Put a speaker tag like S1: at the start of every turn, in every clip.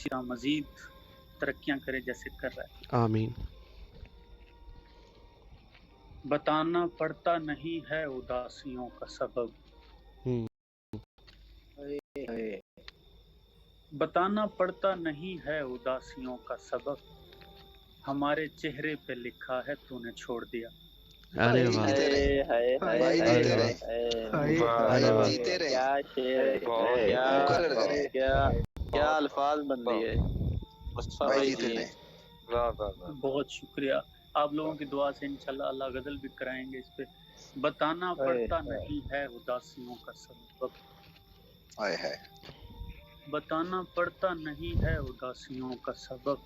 S1: طرح مزید ترقیاں کرے جیسے کر رہا ہے.
S2: آمین.
S1: بتانا پڑتا نہیں ہے اداسیوں کا سبب. بتانا پڑتا نہیں ہے اداسیوں کا سبب. ہمارے چہرے پہ لکھا ہے تو نے چھوڑ دیا.
S2: ارے واہ،
S3: بھائی جیتے رہے، بھائی
S2: ارے واہ،
S3: جیتے رہے.
S4: کیا شعر ہے،
S3: مقرر کریں
S4: کیا الفاظ بن دیے مصطفیٰ
S3: بھائی
S4: بھائی
S3: جیتے
S4: جی.
S3: رہے.
S1: بہت شکریہ. آپ لوگوں کی دعا سے انشاءاللہ اللہ غزل بھی کرائیں گے اس پہ. بتانا پڑتا نہیں ہے اداسیوں کا سبب.
S3: ہائے ہائے.
S1: بتانا پڑتا نہیں ہے اداسیوں کا سبب.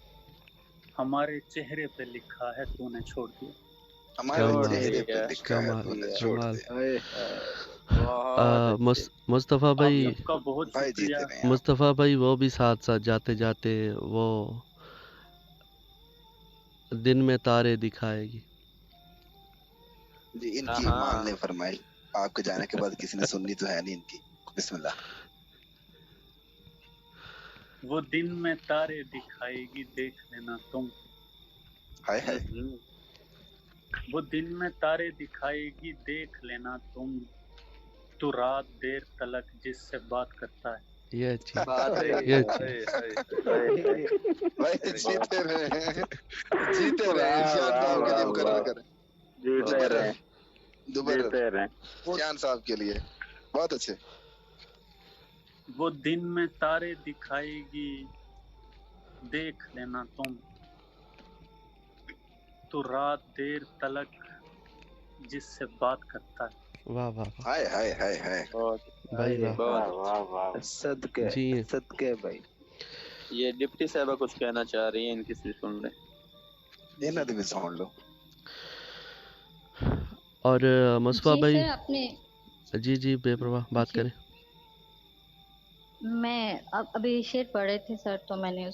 S1: ہمارے چہرے پہ لکھا ہے تو نے چھوڑ دیا.
S3: ہمارے
S2: کمال
S3: چہرے پہ لکھا ہے
S2: کمال
S3: تو نے چھوڑ
S2: کمال.
S3: دیا.
S4: بہت اچھے.
S2: مصطفیٰ
S1: آپ
S2: بھائی،
S1: سب کا بہت
S3: بھائی
S1: شکریہ.
S3: جیتے رہے آپ.
S2: مصطفیٰ بھائی وہ بھی ساتھ ساتھ جاتے جاتے وہ دن میں تارے دکھائے گی.
S3: جی ان کی مان نے فرمائی، آپ کے جانے کے بعد کسی نے سننی تو ہے نہیں ان کی. بسم اللہ.
S1: وہ دن میں تارے دکھائے گی دیکھ لینا تم.
S3: ہائے ہائے.
S1: وہ دن میں تارے دکھائے گی دیکھ لینا تم. تو رات دیر تلک جس سے بات کرتا ہے.
S2: یہ اچھی
S4: بات
S2: یہ اچھی.
S3: بھائی جیتے رہے، جیتے رہے. ارشاد صاحب کے لیے مقرر کریں. دوبارہ شان صاحب کے لیے. بہت اچھے.
S1: وہ دن میں تارے دکھائے گی دیکھ لینا تم. تو رات دیر تلک جس سے بات کرتا ہے.
S2: واہ واہ واہ
S3: ہائے ہائے ہائے ہائے.
S2: بھائی واہ.
S4: صدقے
S2: جی
S4: صدقے بھائی. یہ ڈپٹی صاحبہ کچھ کہنا چاہ رہی ہیں، ان کی سے سن لیں.
S3: انہوں نے بھی سن لو.
S2: اور مصطفیٰ
S5: جی
S2: بھائی.
S5: سر آپ نے
S2: جی بے پرواہ بات
S5: جی
S2: کریں.
S5: میں ابھی شعر پڑھ رہے تھے سر، تو میں نے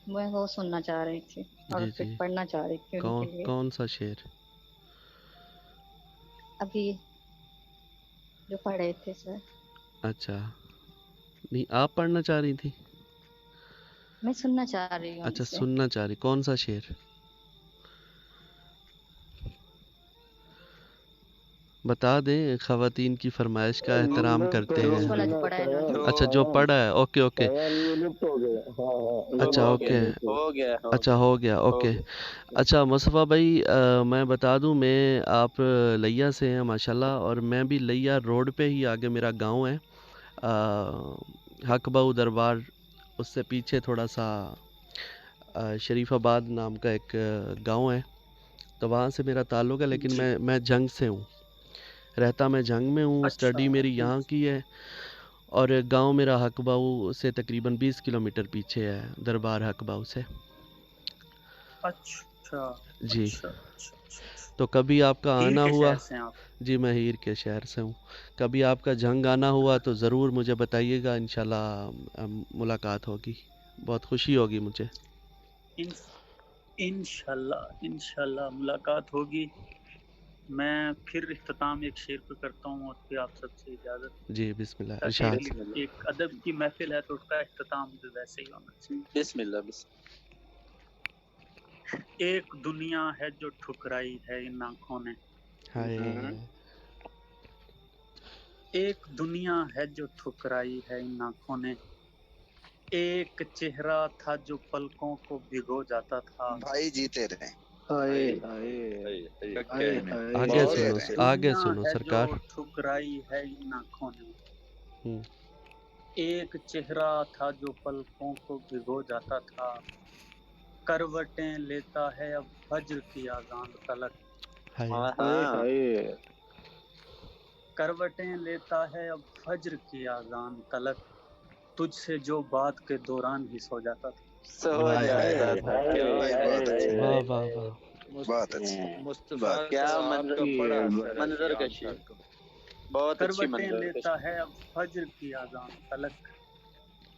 S5: میں وہ سننا چاہ رہی تھی اور پھر
S2: جی
S5: پڑھنا چاہ رہی تھی ان کے لیے.
S2: کون سا شعر؟
S5: ابھی جو پڑھ رہے تھے سر.
S2: اچھا نہیں آپ پڑھنا چاہ رہی تھی؟
S5: میں سننا چاہ رہی ہوں ان
S2: اچھا
S5: سے.
S2: سننا چاہ رہی. کون سا شعر؟ بتا دیں، خواتین کی فرمائش کا احترام کرتے
S5: اس
S2: ہیں.
S5: والا جو پڑھا ہے نا.
S2: اچھا جو پڑھا ہے، اوکے اچھا اوکے.
S4: ہو گیا
S2: اچھا ہو گیا اوکے. اچھا مصطفیٰ بھائی میں بتا دوں، میں آپ لیا سے ہیں ماشاءاللہ، اور میں بھی لیا روڈ پہ ہی آگے میرا گاؤں ہے، حق بہو دربار. اس سے پیچھے تھوڑا سا شریف آباد نام کا ایک گاؤں ہے، تو وہاں سے میرا تعلق ہے. لیکن میں جنگ سے ہوں، رہتا میں جنگ میں ہوں. اسٹڈی میری یہاں کی ہے، اور گاؤں میرا حق بہو سے تقریباً 20 کلومیٹر پیچھے ہے، دربار حق بہو سے.
S1: اچھا
S2: جی تو کبھی آپ کا
S1: ہیر
S2: آنا
S1: کے
S2: ہوا.
S1: شہر سے ہیں آپ؟
S2: جی میں ہیر کے شہر سے ہوں. کبھی آپ کا جنگ آنا ہوا تو ضرور مجھے بتائیے گا، انشاءاللہ ملاقات ہوگی. بہت خوشی ہوگی مجھے.
S1: انشاءاللہ ملاقات ہوگی. میں پھر اختتام ایک شعر پہ کرتا ہوں اور پھر آپ سب سے اجازت.
S2: جی بسم اللہ
S1: تاکہ
S2: ارشاد.
S1: ایک ادب کی محفل ہے تو اس کا اختتام بھی ویسے ہی ہونا چاہیے.
S4: بسم اللہ.
S1: ایک دنیا ہے جو ٹھکرائی ہے ان آنکھوں نے.
S2: ہائے.
S1: ایک دنیا ہے جو ٹھکرائی ہے ان آنکھوں نے. ایک چہرہ تھا جو پلکوں کو بھگو جاتا تھا.
S3: بھائی جیتے رہے.
S2: آگے
S3: جیتے
S2: سنو
S3: رہے.
S2: آگے
S1: دنیا
S2: سنو
S1: ہے جو
S2: سرکار.
S1: ٹھکرائی ہے ان آنکھوں نے.
S2: ہوں.
S1: ایک چہرہ تھا جو پلکوں کو بھگو جاتا تھا. کروٹیں لیتا ہے اب فجر کی اذان تلک. کروٹیں لیتا ہے اب فجر کی اذان تلک. تجھ سے جو بات کے دوران ہی سو جاتا تھا.
S3: ہائے ہائے ہائے. بھائی بہت اچھے.
S2: واہ واہ واہ.
S3: بہت اچھے.
S4: کیا منظر کشی. بہت اچھی
S1: کروٹیں
S4: منظر
S1: لیتا ہے اب فجر کی اذان تلک.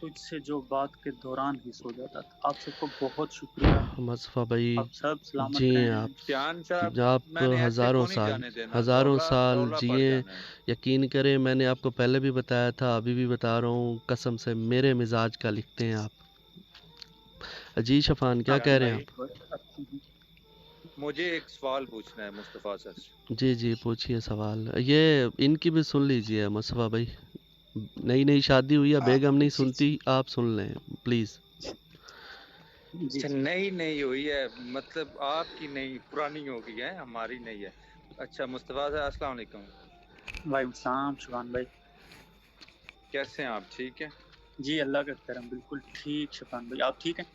S1: تجھ سے جو بات کے دوران ہی سو جاتا تھا. آپ سب کو بہت شکریہ.
S2: مصطفیٰ بھائی
S1: آپ سب سلامت
S2: جی
S1: رہیں.
S2: آپ ہزاروں سال جئیں. یقین کریں میں نے آپ کو پہلے بھی بتایا تھا، ابھی بھی بتا رہا ہوں، قسم سے میرے مزاج کا لکھتے ہیں آپ. جی شفان کیا کہہ رہے ہیں
S6: مجھے ایک سوال پوچھنا ہے مصطفیٰ سر سے۔
S2: آپ؟ جی جی پوچھیے سوال، یہ ان کی بھی سن لیجئے مصطفیٰ بھائی، نئی شادی ہوئی ہے، بیگم نہیں سنتی، آپ سن لیں پلیز۔
S6: اچھا نہیں ہوئی ہے، مطلب آپ کی نہیں پرانی ہو گئی ہے، ہماری نہیں ہے۔ اچھا مصطفیٰ صاحب السلام علیکم۔
S1: وعلیکم السلام شبان بھائی۔
S6: کیسے ہیں آپ؟ ٹھیک ہے
S1: جی اللہ کا کرم، بالکل ٹھیک شبان بھائی، آپ ٹھیک ہیں؟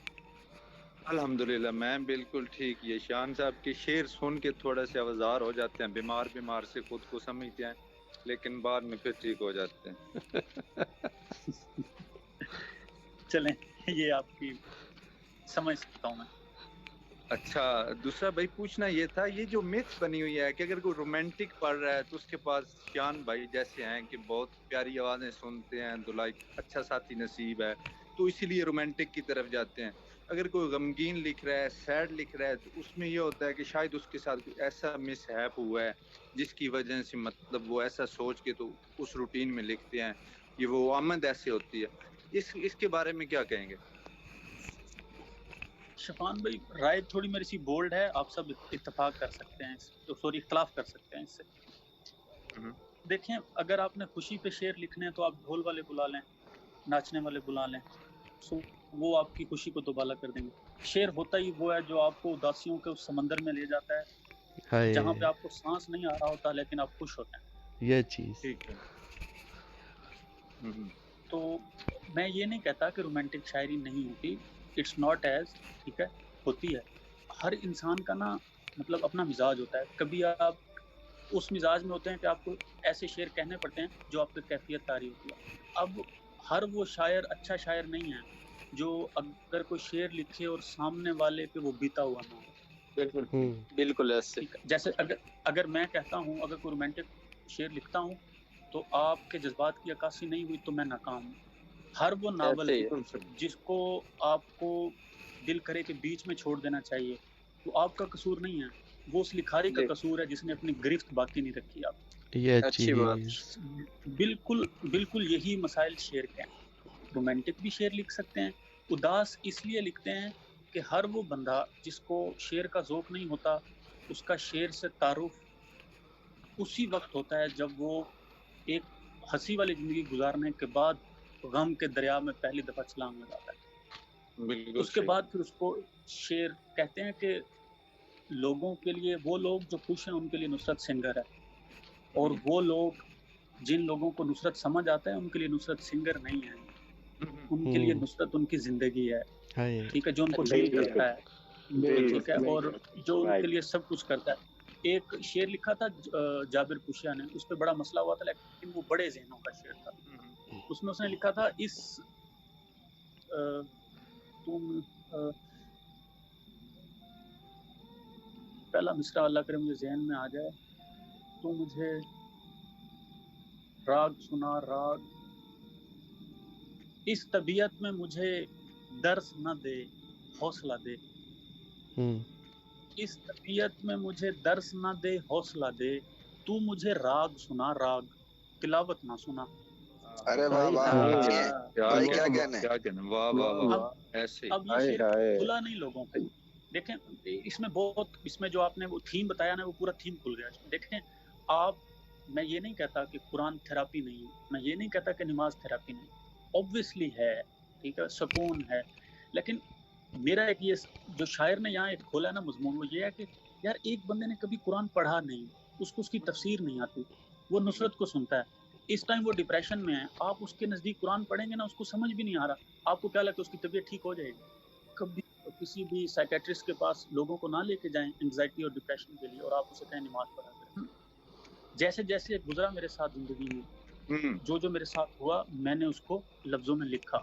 S6: الحمدللہ میں بالکل ٹھیک۔ یہ شان صاحب کے شعر سن کے تھوڑا سے آوازار ہو جاتے ہیں، بیمار سے خود کو سمجھتے ہیں، لیکن بعد میں پھر ٹھیک ہو جاتے ہیں۔
S1: چلیں یہ آپ کی سمجھ سکتا ہوں میں۔
S6: اچھا دوسرا بھائی پوچھنا یہ تھا، یہ جو میتھ بنی ہوئی ہے کہ اگر کوئی رومانٹک پڑھ رہا ہے تو اس کے پاس شان بھائی جیسے ہیں کہ بہت پیاری آوازیں سنتے ہیں تو لائک اچھا ساتھی نصیب ہے، تو اسی لیے رومانٹک کی طرف جاتے ہیں۔ اگر کوئی غمگین لکھ رہا ہے، سیڈ لکھ رہا ہے، تو اس میں یہ ہوتا ہے کہ شاید اس کے ساتھ کوئی ایسا مس ہیپ ہوا ہے جس کی وجہ سے مطلب وہ ایسا سوچ کے تو اس روٹین میں لکھتے ہیں، یہ وہ آمد ایسے ہوتی ہے۔ اس کے بارے میں کیا کہیں گے؟
S1: شفان بھائی رائے تھوڑی میری سی بولڈ ہے، آپ سب اتفاق کر سکتے ہیں، سوری اختلاف کر سکتے ہیں اس سے۔ دیکھیں اگر آپ نے خوشی پہ شعر لکھنے ہیں تو آپ ڈھول والے بلا لیں، ناچنے والے بلا لیں، وہ آپ کی خوشی کو دوبالا کر دیں گے۔ شعر ہوتا ہی وہ ہے جو آپ کو اداسیوں کے اس سمندر میں لے جاتا ہے جہاں پہ آپ کو سانس نہیں آ رہا ہوتا لیکن آپ خوش ہوتے ہیں۔
S2: یہ چیز
S6: ٹھیک ہے۔
S1: تو میں یہ نہیں کہتا کہ رومانٹک شاعری نہیں ہوتی، اٹس ناٹ ایز، ٹھیک ہے ہوتی ہے۔ ہر انسان کا نا مطلب اپنا مزاج ہوتا ہے، کبھی آپ اس مزاج میں ہوتے ہیں کہ آپ کو ایسے شعر کہنے پڑتے ہیں جو آپ کی کیفیت تاری ہوتی ہے۔ اب ہر وہ شاعر اچھا شاعر نہیں ہے جو اگر کوئی شعر لکھے اور سامنے والے پہ وہ بیتا ہوا نہ ہو۔
S4: بالکل ایسے
S1: جیسے اگر میں کہتا ہوں، اگر کوئی رومانٹک شعر لکھتا ہوں تو آپ کے جذبات کی عکاسی نہیں ہوئی تو میں ناکام ہوں۔ ہر وہ ناول جس کو آپ کو دل کرے کہ بیچ میں چھوڑ دینا چاہیے وہ آپ کا قصور نہیں ہے، وہ اس لکھاری کا قصور ہے جس نے اپنی گرفت باقی نہیں رکھی۔ آپ
S2: یہ
S4: اچھی بات،
S1: بالکل یہی مسائل شعر کے ہیں۔ رومانٹک بھی شعر لکھ سکتے ہیں، اداس اس لیے لکھتے ہیں کہ ہر وہ بندہ جس کو شعر کا ذوق نہیں ہوتا اس کا شعر سے تعارف اسی وقت ہوتا ہے جب وہ ایک ہنسی والی زندگی گزارنے کے بعد غم کے دریا میں پہلی دفعہ چھلانگ لگاتا ہے۔ اس کے بعد پھر اس کو شعر کہتے ہیں کہ لوگوں کے لیے، وہ لوگ جو خوش ہیں ان کے لیے نصرت سنگر ہے، اور وہ لوگ جن لوگوں کو نصرت سمجھ آتا ہے ان کے لیے نصرت سنگر نہیں ہے، ان کے لیے نصرت ان کی زندگی ہے، ٹھیک ہے، جو ان کو ڈیل کرتا ہے، ٹھیک ہے، اور جو ان کے لیے سب کچھ کرتا ہے۔ ایک شعر لکھا تھا جابر پوشیا نے، اس پہ بڑا مسئلہ ہوا تھا لیکن وہ بڑے ذہنوں کا شعر تھا۔ اس میں اس نے لکھا تھا پہلا مصرع اللہ کرے مجھے ذہن میں آ جائے، تو مجھے راگ سنا راگ، اس طبیعت میں مجھے درس نہ دے حوصلہ دے، اس طبیعت میں مجھے درس نہ دے حوصلہ دے، تو مجھے راگ سنا راگ تلاوت نہ سنا۔
S3: ارے واہ واہ بھائی کیا کہنا ہے،
S6: واہ واہ واہ ایسے۔
S1: اب یہ شعر کھلا نہیں لوگوں پہ، دیکھیں اس میں جو آپ نے وہ تھیم بتایا نا وہ پورا تھیم کھل گیا اس میں۔ دیکھیں آپ، میں یہ نہیں کہتا کہ قرآن تھراپی نہیں ہے، میں یہ نہیں کہتا کہ نماز تھراپی نہیں، اوبویسلی ہے، ٹھیک ہے، سکون ہے، لیکن میرا ایک یہ جو شاعر نے یہاں ایک کھولا نا مضمون، وہ یہ ہے کہ یار ایک بندے نے کبھی قرآن پڑھا نہیں، اس کو اس کی تفسیر نہیں آتی، وہ نصرت کو سنتا ہے، اس ٹائم وہ ڈپریشن میں ہے، آپ اس کے نزدیک قرآن پڑھیں گے نا اس کو سمجھ بھی نہیں آ رہا، آپ کو کیا لگتا ہے اس کی طبیعت ٹھیک ہو جائے گی؟ کبھی کسی بھی سائیکیٹرسٹ کے پاس لوگوں کو نہ لے کے جائیں انگزائٹی اور ڈپریشن کے لیے اور آپ اسے کہیں نماز پڑھا کریں۔ جیسے جیسے گزرا میرے ساتھ زندگی میں، جو میرے ساتھ ہوا میں نے اس کو لفظوں میں لکھا۔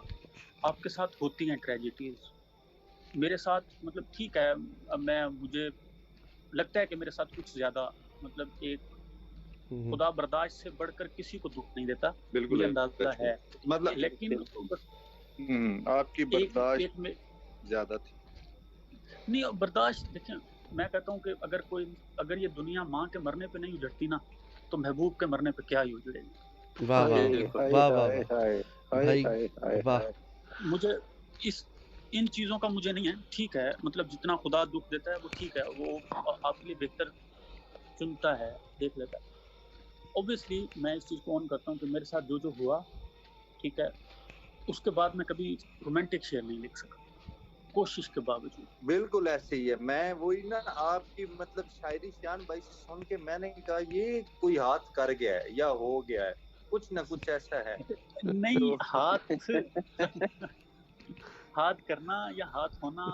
S1: آپ کے ساتھ ہوتی ہیں ٹریجڈیز، میرے ساتھ مطلب ٹھیک ہے، مجھے لگتا ہے کہ میرے ساتھ کچھ زیادہ مطلب ایک خدا برداشت سے بڑھ کر کسی کو دکھ نہیں دیتا، مجھے اندازہ ہے، لیکن
S6: آپ کی برداشت زیادہ تھی
S1: نہیں برداشت۔ دیکھیں میں کہتا ہوں کہ اگر یہ دنیا ماں کے مرنے پہ نہیں اجڑتی نا تو محبوب کے مرنے پہ کیا ہی اجڑے گی۔
S2: واہ واہ واہ واہ واہ بھائی واہ،
S1: مجھے ان چیزوں کا مجھے نہیں ہے. ٹھیک ہے, مطلب جتنا خدا دکھ دیتا ہے وہ ٹھیک ہے, وہ آپ کے لیے بہتر چنتا ہے, دیکھ لیتا ہے. اوبیسلی میں اس چیز کو آن کرتا ہوں کہ میرے ساتھ جو ہوا, ٹھیک ہے, اس کے بعد میں کبھی رومانٹک شعر نہیں لکھ سکا, کوشش کے باوجود.
S6: بالکل ایسے ہی ہے. میں وہی نا آپ کی مطلب شاعری شان بھائی سے سن کے میں نے کہا یہ کوئی ہاتھ کر گیا ہے یا ہو گیا ہے, کچھ نہ کچھ ایسا ہے.
S1: نہیں, ہاتھ کرنا یا ہاتھ ہونا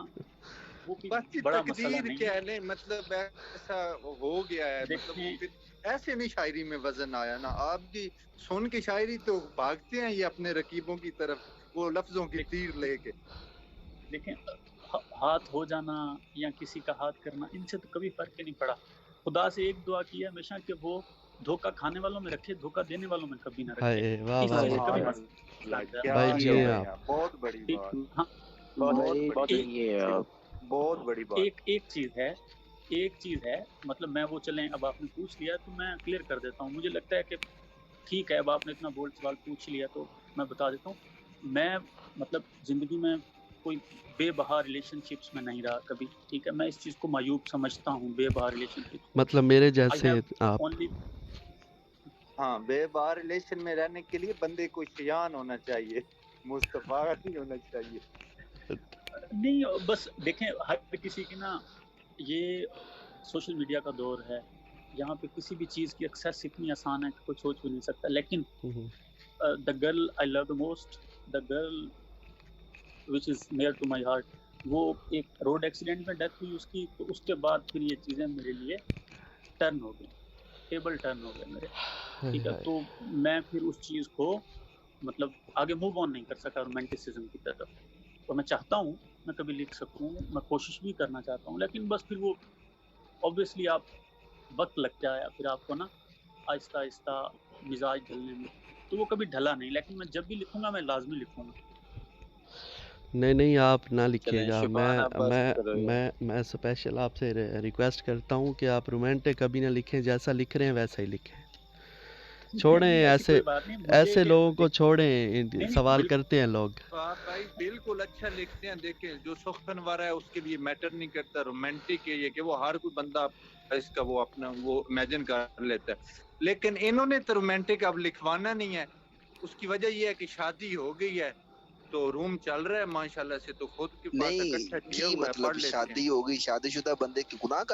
S1: وہ کوئی بڑا مسئلہ
S6: تقدیر
S1: نہیں
S6: کیا
S1: ہے.
S6: ہے, مطلب ایسا ہو گیا ہے. مطلب
S1: دیکھیں,
S6: پھر ایسے نہیں شاعری میں وزن آیا نا. آپ کی سن کے شاعری تو بھاگتے ہیں یہ اپنے رقیبوں کی طرف وہ لفظوں کی تیر لے کے.
S1: دیکھیں ہاتھ ہو جانا یا کسی کا ہاتھ کرنا, ان سے تو کبھی فرق ہی نہیں پڑا. خدا سے ایک دعا کی ہے ہمیشہ کہ وہ دھوکہ کھانے والوں میں رکھے, دھوکہ دینے والوں میں کبھی نہ رکھے.
S2: واہ
S1: اس
S2: واہ
S1: سے کبھی
S2: بھائی جی ہیں آپ.
S6: بہت بڑی بات,
S1: ہاں,
S6: بہت بڑی بات.
S1: ایک چیز ہے, مطلب میں وہ چلیں, اب آپ نے پوچھ لیا تو میں کلیئر کر دیتا ہوں. مجھے لگتا ہے کہ ٹھیک ہے, اب آپ نے اتنا بولڈ سوال پوچھ لیا تو میں بتا دیتا ہوں. میں مطلب زندگی میں کوئی بے بہا ریلیشن شپس میں نہیں رہا کبھی, ٹھیک ہے. میں اس چیز کو معیوب سمجھتا ہوں, بے بہا ریلیشن شپس.
S2: مطلب میرے جیسے آپ.
S6: ہاں, بے بہا ریلیشن میں رہنے کے لیے بندے کو شیان ہونا چاہیے, مصطفیٰ نہیں ہونا چاہیے.
S1: نہیں, بس دیکھیں ہر کسی کی نا, یہ سوشل میڈیا کا دور ہے, یہاں پہ کسی بھی چیز کی ایکسیس اتنی آسان ہے کہ کوئی سوچ بھی نہیں سکتا. لیکن the girl I love the most, the girl which is near to my heart, وہ ایک روڈ ایکسیڈنٹ میں ڈیتھ ہوئی اس کی, تو اس کے بعد پھر یہ چیزیں میرے لیے ٹرن ہو گئی, ٹیبل ٹرن ہو گئے میرے, ٹھیک ہے. تو میں پھر اس چیز کو مطلب آگے موو آن نہیں کر سکا رومانٹسزم کی طرف. تو میں چاہتا ہوں میں کبھی لکھ سکوں, میں کوشش بھی کرنا چاہتا ہوں, لیکن بس پھر وہ اوبویسلی آپ وقت لگ جائے, پھر آپ کو نا آہستہ آہستہ مزاج ڈھلنے میں, تو وہ کبھی ڈھلا نہیں. لیکن میں جب بھی لکھوں گا میں لازمی لکھوں گا.
S2: نہیں آپ نہ لکھیے گا. میں اسپیشل آپ سے ریکویسٹ کرتا ہوں کہ آپ رومانٹک کبھی نہ لکھیں, جیسا لکھ رہے ہیں ویسا ہی لکھیں. چھوڑیں ایسے لوگوں کو, چھوڑیں, سوال کرتے ہیں لوگ.
S6: بھائی بالکل اچھا لکھتے ہیں. دیکھیں جو سخن وارا ہے اس کے لیے میٹر نہیں کرتا رومانٹک ہے یہ, کہ وہ ہر کوئی بندہ اس کا وہ اپنا وہ امیجن کر لیتا ہے. لیکن انہوں نے تو رومانٹک اب لکھوانا نہیں ہے. اس کی وجہ یہ ہے کہ شادی ہو گئی ہے تو روم چل رہا ہے ماشاءاللہ سے, تو خود کے پاس اکٹھا کیا ہوا ہے, پڑھ لیتے ہیں.
S3: شادی ہو گئی, شادی شدہ بندے کی گناہ